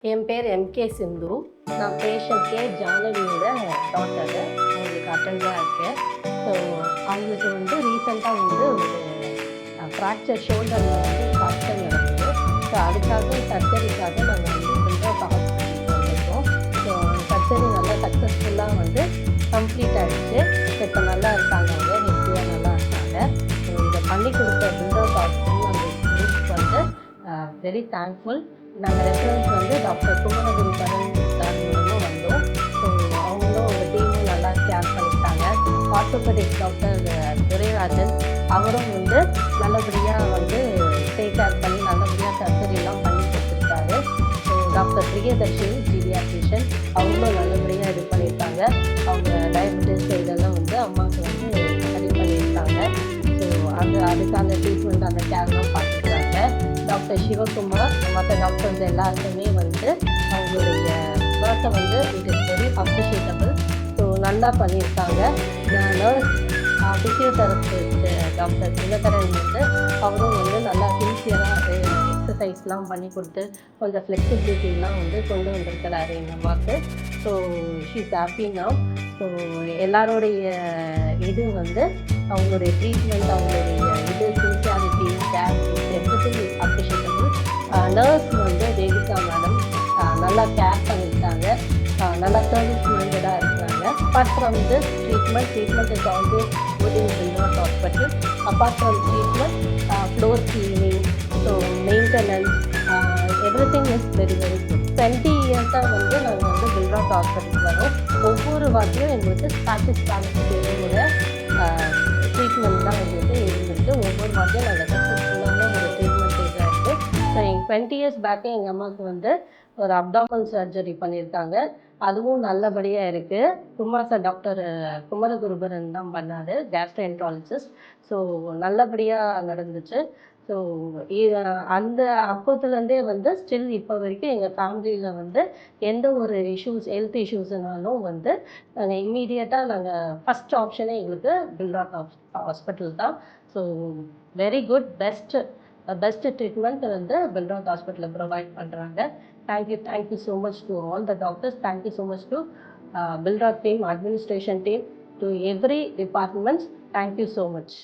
என் பேர் எம்கே சிந்து. நான் patient K ஜானகியோட doctor. அவங்களுக்கு அட்டெண்டாக இருக்கேன். ஸோ அவங்களுக்கு ரீசெண்டாக ஒரு ஃப்ராக்சர் ஷோல்டரில் ஃப்ராக்சர் நடக்குது. ஸோ அதுக்காக சர்ஜரிக்காக நாங்கள் பில்ட்ராப் ஹாஸ்பிட்டலுக்கு வந்திருக்கோம். ஸோ சர்ஜரி நல்லா சக்ஸஸ்ஃபுல்லாக கம்ப்ளீட் ஆகிடுச்சு. இப்போ நல்லா இருக்காங்க, அவங்க ஹெல்த்தியாக நல்லா இருக்காங்க. ஸோ இதை பண்ணி கொடுத்த பில்ட்ராப் ஹாஸ்பிட்டல் அந்த குரூப் வெரி தேங்க்ஃபுல். நாங்கள் ரெஃபரன்ஸ் டாக்டர் குமரகுருபரன் சார் மூலமாக வந்தோம். ஸோ அவங்களும் அவங்க டீமும் நல்லா கேர் பண்ணிட்டாங்க. ஆர்த்தோபெடிக் டாக்டர் துரைராஜன் அவரும் நல்லபடியாக டேக் கேர் பண்ணி நல்லபடியாக சர்ஜரிலாம் பண்ணி கொடுத்துருக்காரு. ஸோ டாக்டர் பிரியதர்ஷினி ஜீரியாட்ரிஷியன் அவங்களும் நல்லபடியாக இது பண்ணியிருக்காங்க. அவங்க டயபெட்டிஸ் இதெல்லாம் அம்மாவுக்கு சரி பண்ணியிருக்காங்க. ஸோ அதுக்கான ட்ரீட்மெண்ட் அந்த கேர்லாம் பார்த்துக்கிறாங்க. டாக்டர் சிவகுமார் மற்ற டாக்டர்ஸ் எல்லாருக்குமே அவங்களுடைய ஒர்க்கை it is very appreciable. So நல்லா பண்ணியிருக்காங்க. நர்ஸ் ஃபிசியோதெரபிஸ்ட் டாக்டர் தினகரன் அவரும் நல்லா சின்சியராக எக்ஸசைஸ்லாம் பண்ணி கொடுத்து கொஞ்சம் ஃப்ளெக்சிபிலிட்டிலாம் கொண்டு வந்திருக்கிறாரு எங்கள் அம்மாவுக்கு. ஸோ ஷீஸ் ஹாப்பினா. ஸோ எல்லாரோடைய இது அவங்களுடைய ட்ரீட்மெண்ட், அவங்களுடைய இது sincerity, care everything is appreciable. Nurse Devika madam நல்லா கேர் பண்ணியிருக்காங்க. நல்லா சர்வீஸ் மைண்டடாக இருக்கிறாங்க. Apart from this treatment is always good in Billroth hospital. Apart from treatment, floor cleaning, so maintenance, everything is very very good. 20 இயர்ஸாக நாங்கள் பில்ட்ராப் hospital வரோம். ஒவ்வொரு வாட்டியும் எங்களுக்கு சாட்டிஸ்ஃபேக்டரியோட ட்ரீட்மெண்ட் தான் இருந்திருக்கு. ஒவ்வொரு வாட்டியும் நாங்கள் சக்ஸஸ்ஃபுல்லான ஒரு ட்ரீட்மெண்ட் இதாக இருக்குது. ஸோ 20 இயர்ஸ் பேக்கே எங்கள் அம்மாவுக்கு ஒரு அப்டாமல் சர்ஜரி பண்ணியிருக்காங்க. அதுவும் நல்லபடியாக இருக்குது. குமார் டாக்டர் குமரகுருபரன் தான் பண்ணார், கேஸ்ட்ரோஎன்ட்ராலஜிஸ்ட். ஸோ நல்லபடியாக நடந்துச்சு. ஸோ அந்த அப்போத்துலேருந்தே ஸ்டில் இப்போ வரைக்கும் எங்கள் ஃபேமிலியில் எந்த ஒரு இஷ்யூஸ், ஹெல்த் இஷ்யூஸ்னாலும் நாங்கள் இம்மீடியட்டாக நாங்கள் ஃபஸ்ட் ஆப்ஷனே எங்களுக்கு பில்ட்ராப் ஹாஸ்பிட்டல் தான். So very good, best treatment Billroth ஹாஸ்பிட்டலில் ப்ரொவைட் பண்ணுறாங்க. Thank you so much to all the doctors. Thank you so much to Billroth team, administration team, to every departments. Thank you so much.